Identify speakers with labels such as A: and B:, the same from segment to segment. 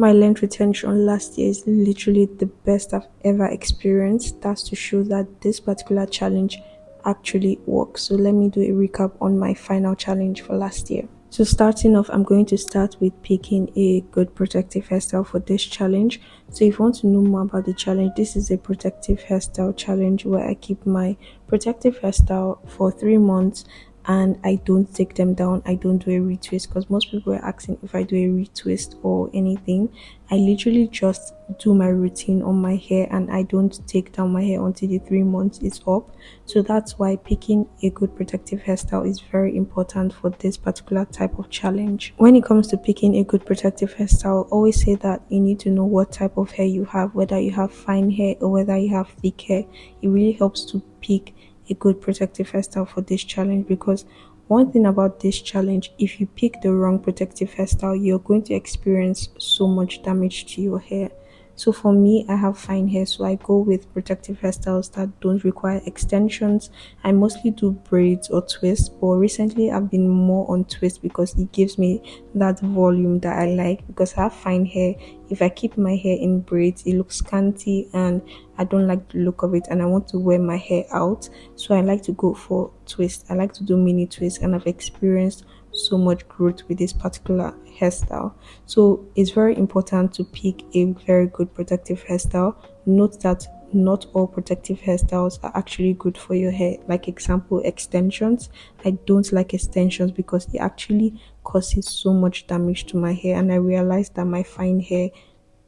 A: My length retention last year is literally the best I've ever experienced. That's to show that this particular challenge actually works. So let me do a recap on my final challenge for last year. So starting off, I'm going to start with picking a good protective hairstyle for this challenge. So if you want to know more about the challenge, this is a protective hairstyle challenge where I keep my protective hairstyle for 3 months and I don't take them down. I don't do a retwist because most people are asking if I do a retwist or anything. I literally just do my routine on my hair and I don't take down my hair until the 3 months is up. So that's why picking a good protective hairstyle is very important for this particular type of challenge. When it comes to picking a good protective hairstyle, always say that you need to know what type of hair you have, whether you have fine hair or whether you have thick hair. It really helps to pick a good protective hairstyle for this challenge, because one thing about this challenge, if you pick the wrong protective hairstyle, you're going to experience so much damage to your hair. So for me, I have fine hair, so I go with protective hairstyles that don't require extensions. I mostly do braids or twists, but recently I've been more on twists because it gives me that volume that I like. Because I have fine hair, if I keep my hair in braids, it looks scanty and I don't like the look of it, and I want to wear my hair out. So I like to go for twists. I like to do mini twists, and I've experienced so much growth with this particular hairstyle. So it's very important to pick a very good protective hairstyle. Note that not all protective hairstyles are actually good for your hair. Like example, extensions. I don't like extensions because it actually causes so much damage to my hair, and I realized that my fine hair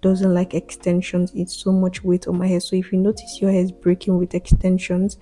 A: doesn't like extensions. It's so much weight on my hair. So if you notice your hair is breaking with extensions,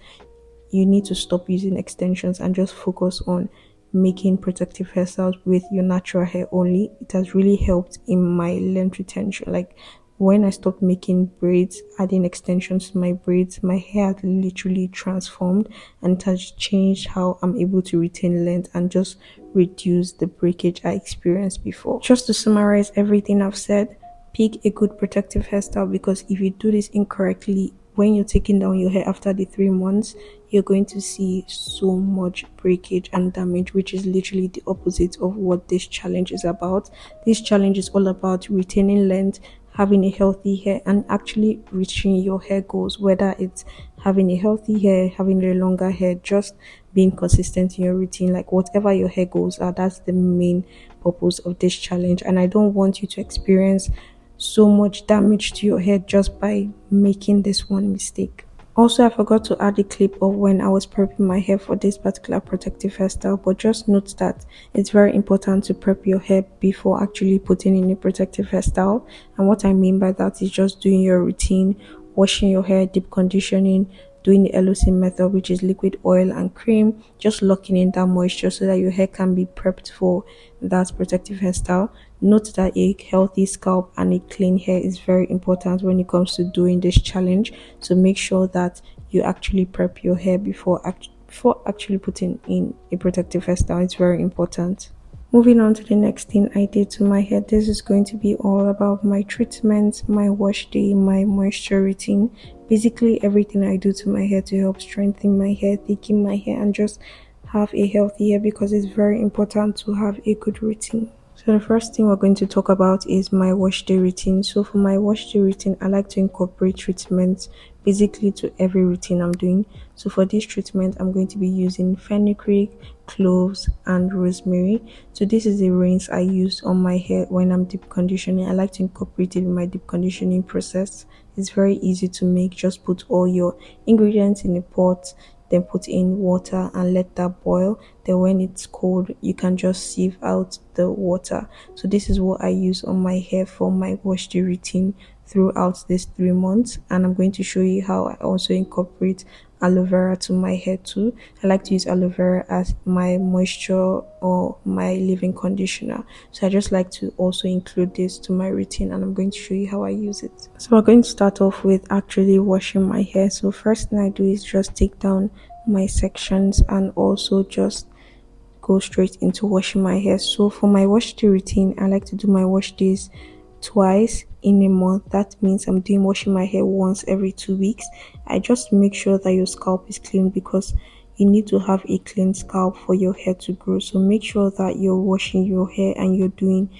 A: you need to stop using extensions and just focus on making protective hairstyles with your natural hair only. It has really helped in my length retention. Like when I stopped making braids, adding extensions to my braids, my hair had literally transformed, and it has changed how I'm able to retain length and just reduce the breakage I experienced before. Just to summarize everything I've said, pick a good protective hairstyle, because if you do this incorrectly, when you're taking down your hair after the 3 months, you're going to see so much breakage and damage, which is literally the opposite of what this challenge is about. This challenge is all about retaining length, having a healthy hair, and actually reaching your hair goals, whether it's having a healthy hair, having a longer hair, just being consistent in your routine. Like whatever your hair goals are, that's the main purpose of this challenge. And I don't want you to experience so much damage to your hair just by making this one mistake. Also, I forgot to add a clip of when I was prepping my hair for this particular protective hairstyle, but just note that it's very important to prep your hair before actually putting in a protective hairstyle. And what I mean by that is just doing your routine, washing your hair, deep conditioning, doing the LOC method, which is liquid oil and cream, just locking in that moisture so that your hair can be prepped for that protective hairstyle. Note that a healthy scalp and a clean hair is very important when it comes to doing this challenge. So make sure that you actually prep your hair before actually putting in a protective hairstyle. It's very important. Moving on to the next thing I did to my hair, this is going to be all about my treatment, my wash day, my moisture routine, basically everything I do to my hair to help strengthen my hair, thicken my hair, and just have a healthy hair, because it's very important to have a good routine. So the first thing we're going to talk about is my wash day routine. So for my wash day routine, I like to incorporate treatments basically to every routine I'm doing. So for this treatment, I'm going to be using fenugreek, cloves, and rosemary. So this is the rinse I use on my hair when I'm deep conditioning. I like to incorporate it in my deep conditioning process. It's very easy to make. Just put all your ingredients in a pot, then put in water and let that boil. Then when it's cold, you can just sieve out the water. So this is what I use on my hair for my wash day routine throughout these 3 months, and I'm going to show you how I also incorporate aloe vera to my hair too. I like to use aloe vera as my moisture or my leave-in conditioner, so I just like to also include this to my routine, and I'm going to show you how I use it. So we're going to start off with actually washing my hair. So first thing I do is just take down my sections and also just go straight into washing my hair. So for my wash day routine, I like to do my wash days twice in a month. That means I'm doing washing my hair once every 2 weeks. I just make sure that your scalp is clean, because you need to have a clean scalp for your hair to grow. So make sure that you're washing your hair and you're doing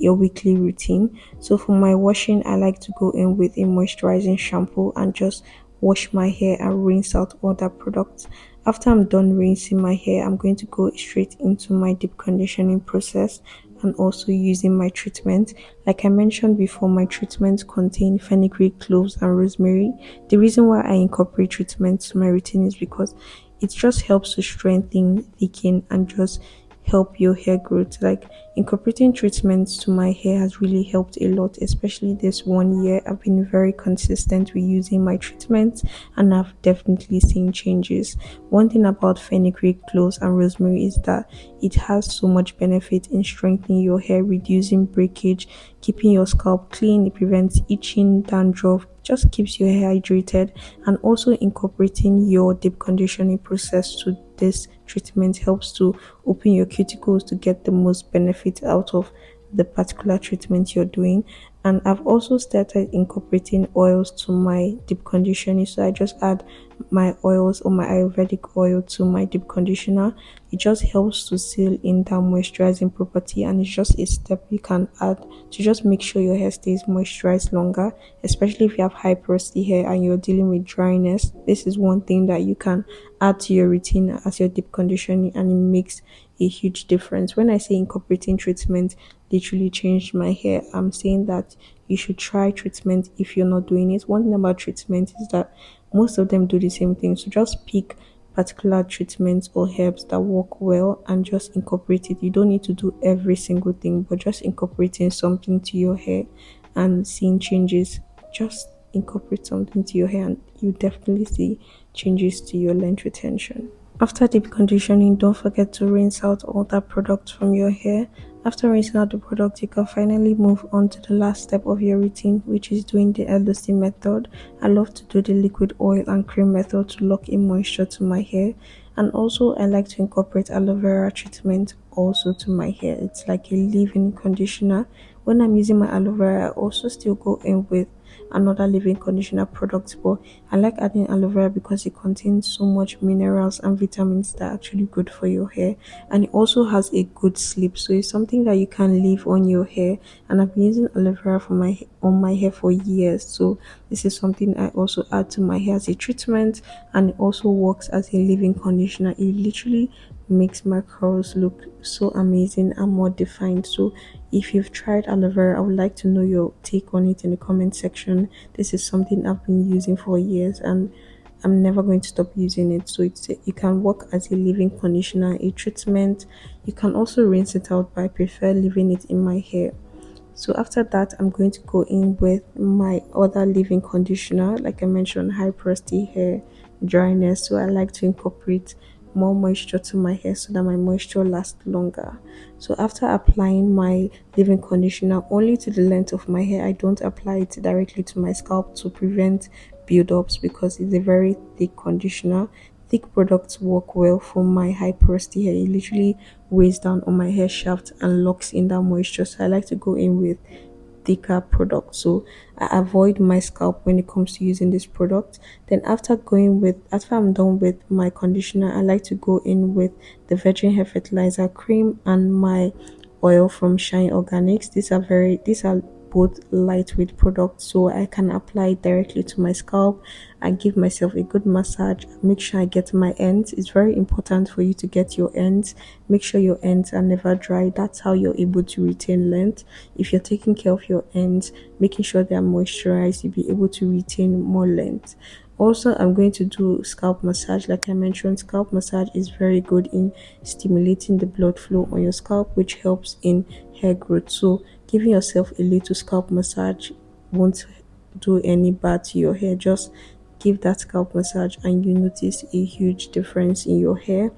A: your weekly routine. So for my washing, I like to go in with a moisturizing shampoo and just wash my hair and rinse out all that products. After I'm done rinsing my hair, I'm going to go straight into my deep conditioning process and also using my treatment. Like I mentioned before, my treatments contain fenugreek, cloves, and rosemary. The reason why I incorporate treatments to my routine is because it just helps to strengthen, thicken, and just help your hair growth. Like incorporating treatments to my hair has really helped a lot, especially this 1 year. I've been very consistent with using my treatments and I've definitely seen changes. One thing about fenugreek, cloves, and rosemary is that it has so much benefit in strengthening your hair, reducing breakage, keeping your scalp clean. It prevents itching, dandruff, just keeps your hair hydrated, and also incorporating your deep conditioning process to this treatment helps to open your cuticles to get the most benefit out of the particular treatment you're doing. And I've also started incorporating oils to my deep conditioning. So I just add my oils or my Ayurvedic oil to my deep conditioner. It just helps to seal in that moisturizing property, and it's just a step you can add to just make sure your hair stays moisturized longer, especially if you have high porosity hair and you're dealing with dryness. This is one thing that you can add to your routine as your deep conditioning, and it makes a huge difference. When I say incorporating treatment literally changed my hair, I'm saying that you should try treatment if you're not doing it. One thing about treatment is that most of them do the same thing. So just pick particular treatments or herbs that work well and just incorporate it. You don't need to do every single thing, but just incorporating something to your hair and seeing changes. Just incorporate something to your hair and you definitely see changes to your length retention. After deep conditioning, don't forget to rinse out all that product from your hair. After rinsing out the product, you can finally move on to the last step of your routine, which is doing the LOC method. I love to do the liquid oil and cream method to lock in moisture to my hair. And also, I like to incorporate aloe vera treatment also to my hair. It's like a leave-in conditioner. When I'm using my aloe vera, I also still go in with another leave-in conditioner product, but I like adding aloe vera because it contains so much minerals and vitamins that are actually good for your hair, and it also has a good sleep, so it's something that you can leave on your hair. And I've been using aloe vera for on my hair for years, so this is something I also add to my hair as a treatment, and it also works as a leave-in conditioner. It literally makes my curls look so amazing and more defined. So if you've tried aloe vera, I would like to know your take on it in the comment section. This is something I've been using for years and I'm never going to stop using it. So it can work as a leave-in conditioner, a treatment. You can also rinse it out, but I prefer leaving it in my hair. So after that, I'm going to go in with my other leave-in conditioner. Like I mentioned, high porosity hair, dryness. So I like to incorporate more moisture to my hair so that my moisture lasts longer. So after applying my leave-in conditioner only to the length of my hair, I don't apply it directly to my scalp to prevent build-ups because it's a very thick conditioner. Thick products work well for my high porosity hair. It literally weighs down on my hair shaft and locks in that moisture. So I like to go in with thicker product, so I avoid my scalp when it comes to using this product. Then after I'm done with my conditioner, I like to go in with the virgin hair fertilizer cream and my oil from Shine Organics. These are both lightweight products, so I can apply it directly to my scalp and give myself a good massage. Make sure I get my ends. It's very important for you to get your ends. Make sure your ends are never dry. That's how you're able to retain length. If you're taking care of your ends, making sure they're moisturized, you'll be able to retain more length. Also, I'm going to do scalp massage. Like I mentioned, scalp massage is very good in stimulating the blood flow on your scalp, which helps in hair growth. So giving yourself a little scalp massage won't do any bad to your hair. Just give that scalp massage and you notice a huge difference in your hair.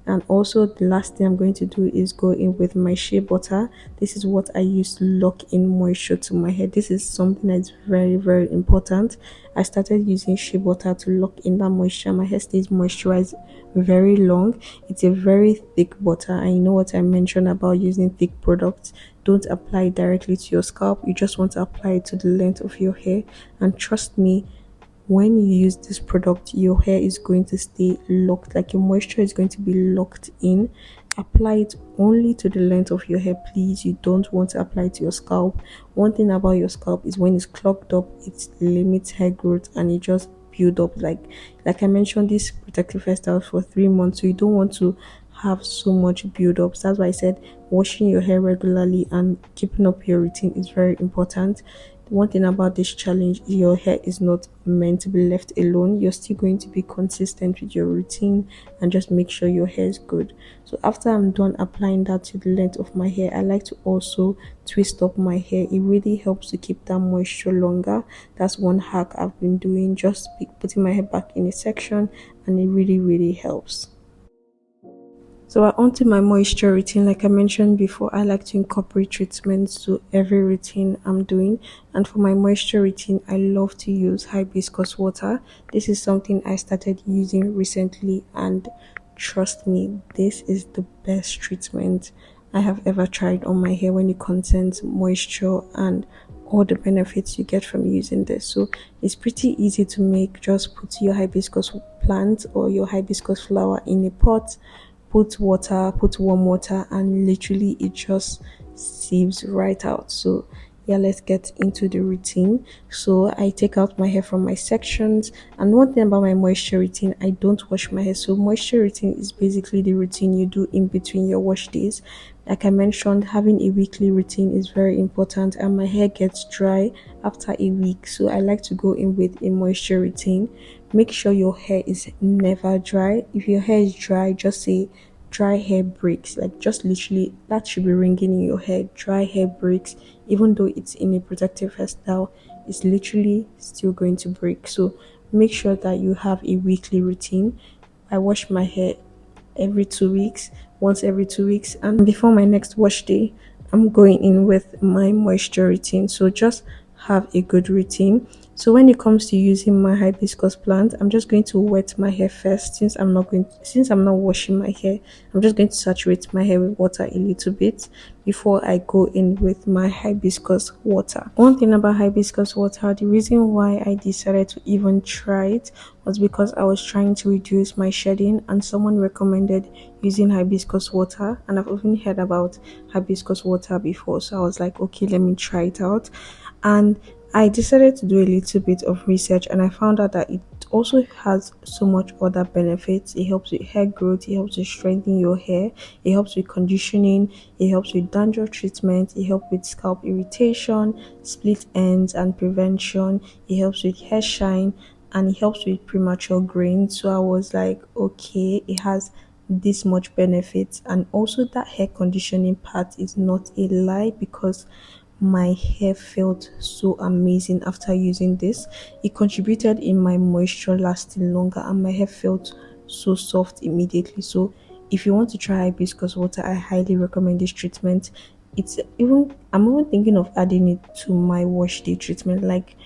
A: And also the last thing I'm going to do is go in with my shea butter. This is what I use to lock in moisture to my hair. This is something that's very important. I started using shea butter to lock in that moisture. My hair stays moisturized very long. It's a very thick butter, and you know what I mentioned about using thick products. Don't apply it directly to your scalp. You just want to apply it to the length of your hair, and trust me, when you use this product, your hair is going to stay locked, like your moisture is going to be locked in, apply it only to the length of your hair, please. You don't want to apply it to your scalp. One thing about your scalp is when it's clogged up, it limits hair growth and it just build up. Like I mentioned, this protective hairstyle for 3 months, so you don't want to have so much build up. So that's why I said washing your hair regularly and keeping up your routine is very important. One thing about this challenge is your hair is not meant to be left alone. You're still going to be consistent with your routine and just make sure your hair is good. So after I'm done applying that to the length of my hair, I like to also twist up my hair. It really helps to keep that moisture longer. That's one hack I've been doing, just putting my hair back in a section, and it really helps. So onto my moisture routine. Like I mentioned before, I like to incorporate treatments to every routine I'm doing. And for my moisture routine, I love to use hibiscus water. This is something I started using recently, and trust me, this is the best treatment I have ever tried on my hair when it contains moisture and all the benefits you get from using this. So it's pretty easy to make. Just put your hibiscus plant or your hibiscus flower in a pot, put water, put warm water, and literally it just sieves right out. So yeah, let's get into the routine. So I take out my hair from my sections, and one thing about my moisture routine, I don't wash my hair. So moisture routine is basically the routine you do in between your wash days. Like I mentioned, having a weekly routine is very important, and my hair gets dry after a week, so I like to go in with a moisture routine. Make sure your hair is never dry. If your hair is dry, just say dry hair breaks. Like, just literally that should be ringing in your head. Dry hair breaks, even though it's in a protective hairstyle, it's literally still going to break. So make sure that you have a weekly routine. I wash my hair every 2 weeks, once every 2 weeks, and before my next wash day, I'm going in with my moisture routine. So just have a good routine. So when it comes to using my hibiscus plant, I'm just going to wet my hair first. Since I'm not washing my hair, I'm just going to saturate my hair with water a little bit before I go in with my hibiscus water. One thing about hibiscus water, the reason why I decided to even try it was because I was trying to reduce my shedding, and someone recommended using hibiscus water, and I've even heard about hibiscus water before, so I was like, okay, let me try it out. And I decided to do a little bit of research, and I found out that it also has so much other benefits. It helps with hair growth, it helps to strengthen your hair, it helps with conditioning, it helps with dandruff treatment, it helps with scalp irritation, split ends and prevention, it helps with hair shine, and it helps with premature growing. So I was like, okay, it has this much benefits, and also that hair conditioning part is not a lie, because my hair felt so amazing after using this. It contributed in my moisture lasting longer, and my hair felt so soft immediately. So if you want to try hibiscus water, I highly recommend this treatment. I'm even thinking of adding it to my wash day treatment, like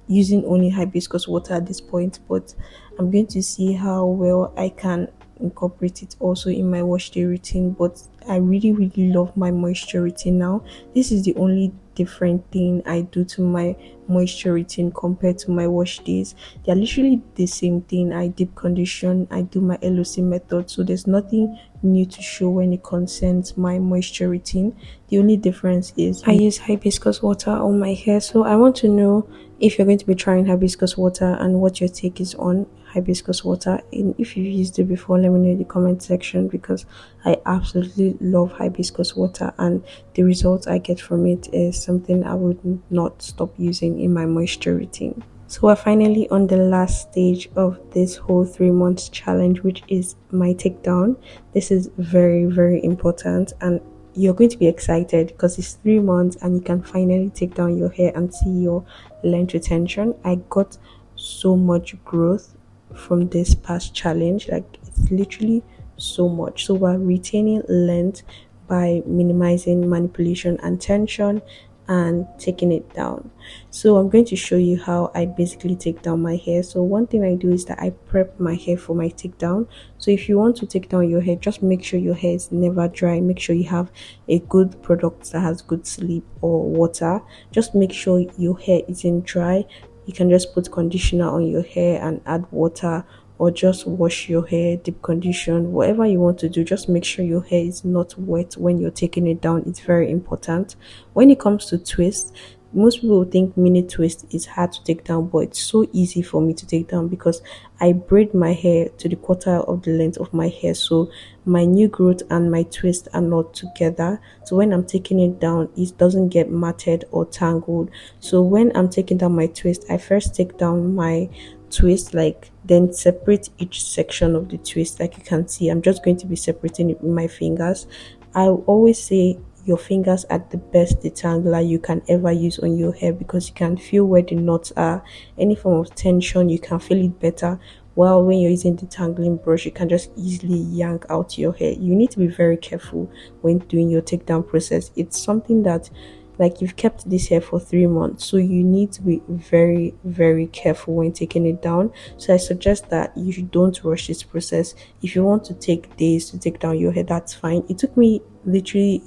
A: using only hibiscus water at this point, but I'm going to see how well I can incorporate it also in my wash day routine. But I really love my moisture routine now. This is the only different thing I do to my moisture routine compared to my wash days. They're literally the same thing. I deep condition, I do my LOC method, so there's nothing new to show when it concerns my moisture routine. The only difference is I use hibiscus water on my hair. So I want to know if you're going to be trying hibiscus water and what your take is on hibiscus water, and if you've used it before, let me know in the comment section, because I absolutely love hibiscus water, and the results I get from it is something I would not stop using in my moisture routine. So we're finally on the last stage of this whole 3 months challenge, which is my takedown. This is very important, and you're going to be excited because it's 3 months and you can finally take down your hair and see your length retention. I got so much growth from this past challenge, like it's literally so much. So we're retaining length by minimizing manipulation and tension and taking it down. So I'm going to show you how I basically take down my hair. So one thing I do is that I prep my hair for my takedown. So if you want to take down your hair, just make sure your hair is never dry. Make sure you have a good product that has good sleep or water. Just make sure your hair isn't dry. You can just put conditioner on your hair and add water or just wash your hair, deep condition, whatever you want to do. Just make sure your hair is not wet when you're taking it down. It's very important. When it comes to twist, most people think mini twist is hard to take down, but it's so easy for me to take down because I braid my hair to the quarter of the length of my hair, so my new growth and my twist are not together. So when I'm taking it down, it doesn't get matted or tangled. So when I'm taking down my twist, I first take down my twist, like then separate each section of the twist. Like you can see, I'm just going to be separating it with my fingers. I always say your fingers are the best detangler you can ever use on your hair because you can feel where the knots are. Any form of tension, you can feel it better. While when you're using the tangling brush, you can just easily yank out your hair. You need to be very careful when doing your takedown process. It's something that, like, you've kept this hair for 3 months, so you need to be very, very careful when taking it down. So I suggest that you don't rush this process. If you want to take days to take down your hair, that's fine. It took me literally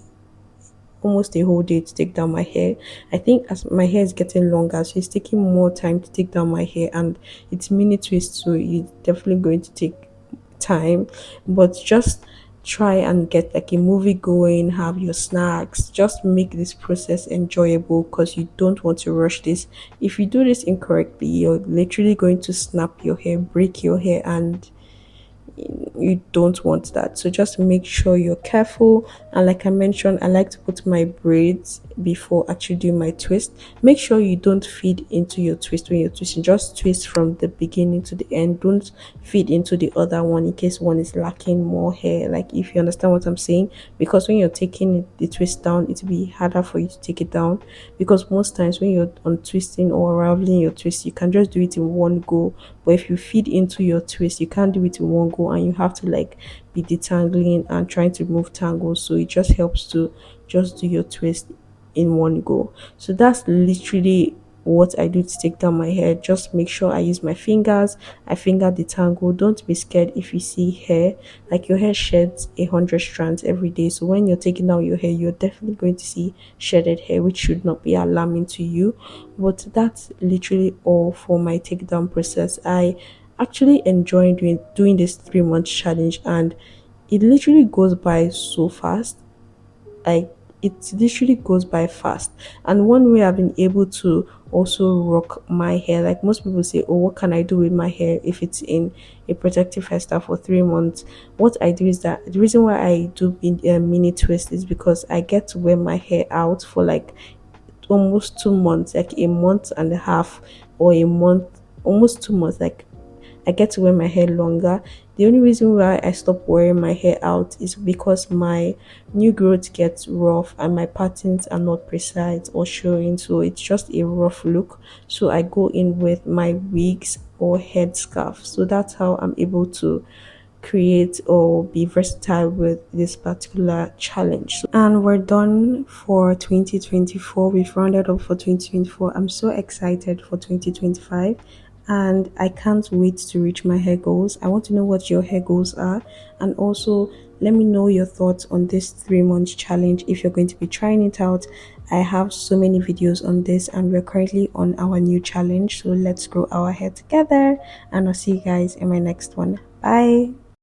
A: almost a whole day to take down my hair. I think as my hair is getting longer, so it's taking more time to take down my hair, and it's mini twist, so it's definitely going to take time. But just try and get like a movie going, have your snacks, just make this process enjoyable because you don't want to rush this. If you do this incorrectly, you're literally going to snap your hair, break your hair, and you don't want that. So just make sure you're careful. And like I mentioned, I like to put my braids before actually doing my twist. Make sure you don't feed into your twist when you're twisting. Just twist from the beginning to the end. Don't feed into the other one in case one is lacking more hair, like, if you understand what I'm saying. Because when you're taking the twist down, it will be harder for you to take it down, because most times when you're on twisting or unraveling your twist, you can just do it in one go. But if you feed into your twist, you can't do it in one go, and you have to like be detangling and trying to remove tangles. So it just helps to just do your twist in one go. So that's literally what I do to take down my hair. Just make sure I use my fingers, I finger the tangle. Don't be scared if you see hair, like your hair sheds 100 strands every day. So when you're taking down your hair, you're definitely going to see shedded hair, which should not be alarming to you. But that's literally all for my takedown process. I actually enjoy doing this 3 month challenge, and it literally goes by so fast. Like, it literally goes by fast. And one way I've been able to also rock my hair, like most people say, oh, what can I do with my hair if it's in a protective hairstyle for 3 months? What I do is that the reason why I do a mini twist is because I get to wear my hair out for like almost 2 months, like a month and a half, or a month, almost 2 months. Like, I get to wear my hair longer. The only reason why I stop wearing my hair out is because my new growth gets rough and my patterns are not precise or showing, so it's just a rough look. So I go in with my wigs or head scarf. So that's how I'm able to create or be versatile with this particular challenge. And we're done for 2024. We've rounded up for 2024. I'm so excited for 2025, and I can't wait to reach my hair goals. I want to know what your hair goals are, and also let me know your thoughts on this 3 month challenge if you're going to be trying it out. I have so many videos on this, and we're currently on our new challenge, so let's grow our hair together. And I'll see you guys in my next one. Bye.